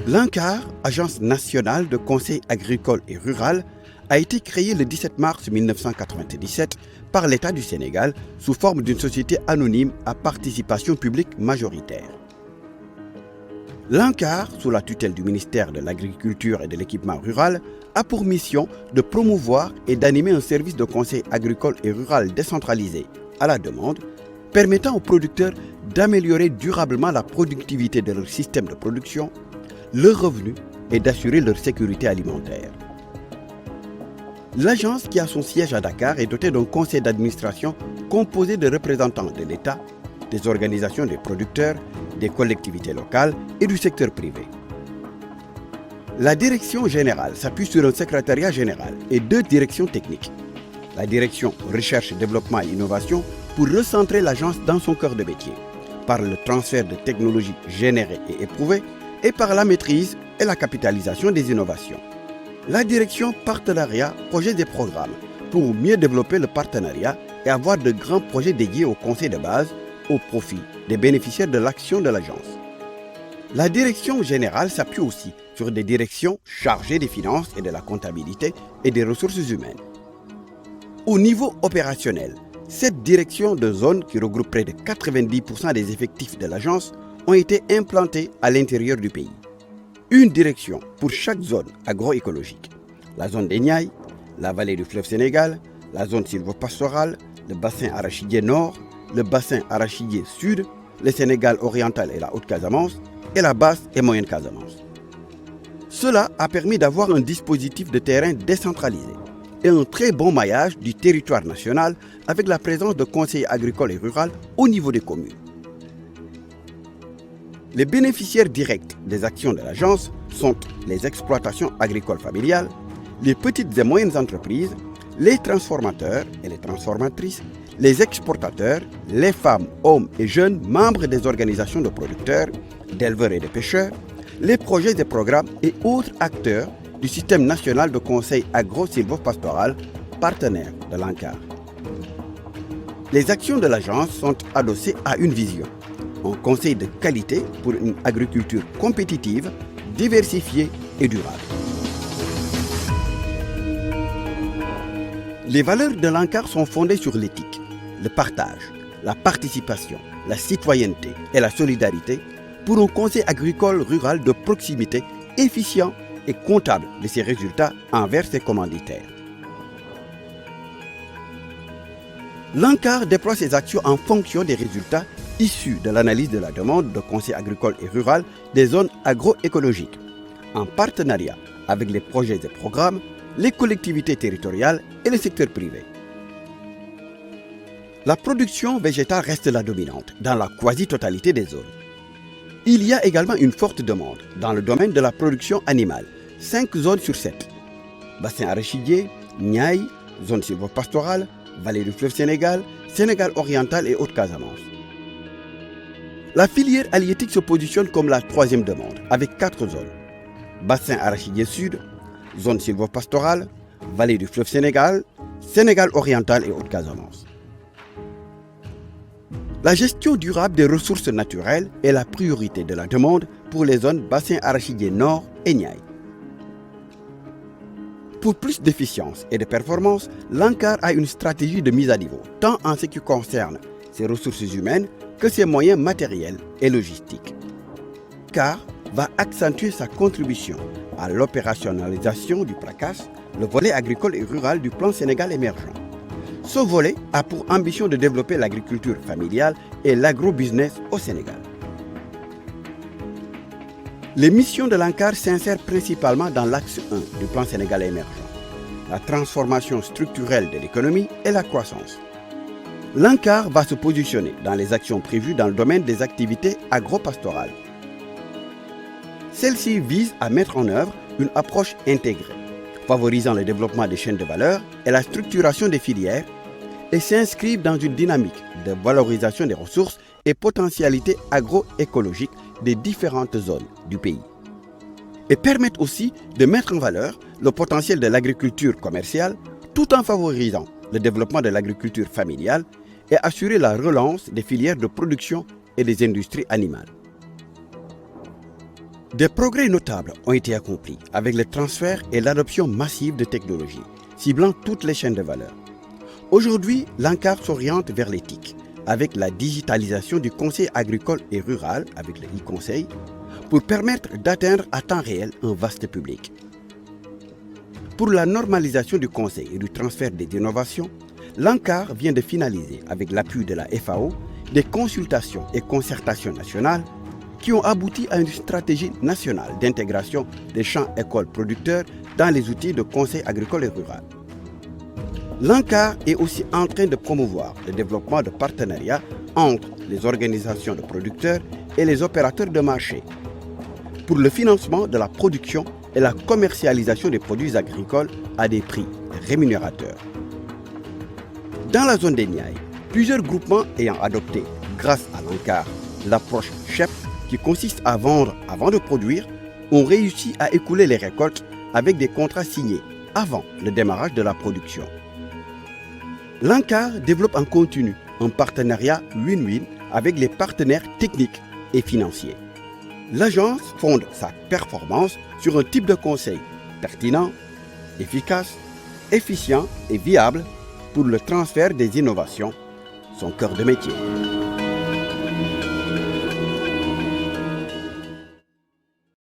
L'ANCAR, Agence nationale de conseil agricole et rural, a été créée le 17 mars 1997 par l'État du Sénégal sous forme d'une société anonyme à participation publique majoritaire. L'ANCAR, sous la tutelle du ministère de l'Agriculture et de l'Équipement rural, a pour mission de promouvoir et d'animer un service de conseil agricole et rural décentralisé à la demande, permettant aux producteurs d'améliorer durablement la productivité de leur système de production, leurs revenus et d'assurer leur sécurité alimentaire. L'agence, qui a son siège à Dakar, est dotée d'un conseil d'administration composé de représentants de l'État, des organisations des producteurs, des collectivités locales et du secteur privé. La direction générale s'appuie sur un secrétariat général et 2 directions techniques. La direction Recherche, Développement et Innovation pour recentrer l'agence dans son cœur de métier, par le transfert de technologies générées et éprouvées et par la maîtrise et la capitalisation des innovations. La direction Partenariat, Projets et Programmes pour mieux développer le partenariat et avoir de grands projets dédiés au conseil de base au profit des bénéficiaires de l'action de l'agence. La direction générale s'appuie aussi sur des directions chargées des finances et de la comptabilité et des ressources humaines. Au niveau opérationnel, 7 directions de zone qui regroupent près de 90% des effectifs de l'agence ont été implantées à l'intérieur du pays. Une direction pour chaque zone agroécologique. La zone des Niayes, la vallée du fleuve Sénégal, la zone sylvopastorale, le bassin arachidier nord, le bassin arachidier sud, le Sénégal oriental et la Haute-Casamance, et la basse et moyenne Casamance. Cela a permis d'avoir un dispositif de terrain décentralisé et un très bon maillage du territoire national avec la présence de conseillers agricoles et ruraux au niveau des communes. Les bénéficiaires directs des actions de l'agence sont les exploitations agricoles familiales, les petites et moyennes entreprises, les transformateurs et les transformatrices, les exportateurs, les femmes, hommes et jeunes membres des organisations de producteurs, d'éleveurs et de pêcheurs, les projets et programmes et autres acteurs du système national de conseil agro-sylvo-pastoral, partenaire de l'ANCAR. Les actions de l'agence sont adossées à une vision, un conseil de qualité pour une agriculture compétitive, diversifiée et durable. Les valeurs de l'ANCAR sont fondées sur l'éthique, le partage, la participation, la citoyenneté et la solidarité pour un conseil agricole rural de proximité efficient et comptable de ses résultats envers ses commanditaires. L'ANCAR déploie ses actions en fonction des résultats issus de l'analyse de la demande de conseil agricole et rural des zones agroécologiques, en partenariat avec les projets et programmes, les collectivités territoriales et le secteur privé. La production végétale reste la dominante dans la quasi-totalité des zones. Il y a également une forte demande dans le domaine de la production animale, 5 zones sur 7. Bassin arachidier, Niayes, zone sylvopastorale, vallée du fleuve Sénégal, Sénégal oriental et Haute-Casamance. La filière halieutique se positionne comme la 3e demande, avec 4 zones. Bassin arachidier sud, zone sylvopastorale, vallée du fleuve Sénégal, Sénégal oriental et Haute-Casamance. La gestion durable des ressources naturelles est la priorité de la demande pour les zones bassin arachidier nord et Niayes. Pour plus d'efficience et de performance, l'ANCAR a une stratégie de mise à niveau, tant en ce qui concerne ses ressources humaines que ses moyens matériels et logistiques. CAR va accentuer sa contribution à l'opérationnalisation du PRACAS, le volet agricole et rural du plan Sénégal émergent. Ce volet a pour ambition de développer l'agriculture familiale et l'agro-business au Sénégal. Les missions de l'ANCAR s'insèrent principalement dans l'axe 1 du plan Sénégal émergent, la transformation structurelle de l'économie et la croissance. L'ANCAR va se positionner dans les actions prévues dans le domaine des activités agro-pastorales. Celles-ci visent à mettre en œuvre une approche intégrée, favorisant le développement des chaînes de valeur et la structuration des filières, et s'inscrivent dans une dynamique de valorisation des ressources et potentialités agroécologiques des différentes zones du pays. Et permettent aussi de mettre en valeur le potentiel de l'agriculture commerciale tout en favorisant le développement de l'agriculture familiale et assurer la relance des filières de production et des industries animales. Des progrès notables ont été accomplis avec le transfert et l'adoption massive de technologies, ciblant toutes les chaînes de valeur. Aujourd'hui, l'ANCAR s'oriente vers l'éthique, avec la digitalisation du conseil agricole et rural, avec le e-conseil, pour permettre d'atteindre à temps réel un vaste public. Pour la normalisation du conseil et du transfert des innovations, l'ANCAR vient de finaliser, avec l'appui de la FAO, des consultations et concertations nationales qui ont abouti à une stratégie nationale d'intégration des champs écoles producteurs dans les outils de conseil agricole et rural. L'ANCAR est aussi en train de promouvoir le développement de partenariats entre les organisations de producteurs et les opérateurs de marché pour le financement de la production et la commercialisation des produits agricoles à des prix rémunérateurs. Dans la zone des Niayes, plusieurs groupements ayant adopté, grâce à l'ANCAR, l'approche CHEP qui consiste à vendre avant de produire, ont réussi à écouler les récoltes avec des contrats signés avant le démarrage de la production. L'ANCAR développe en continu un partenariat win-win avec les partenaires techniques et financiers. L'agence fonde sa performance sur un type de conseil pertinent, efficace, efficient et viable pour le transfert des innovations, son cœur de métier.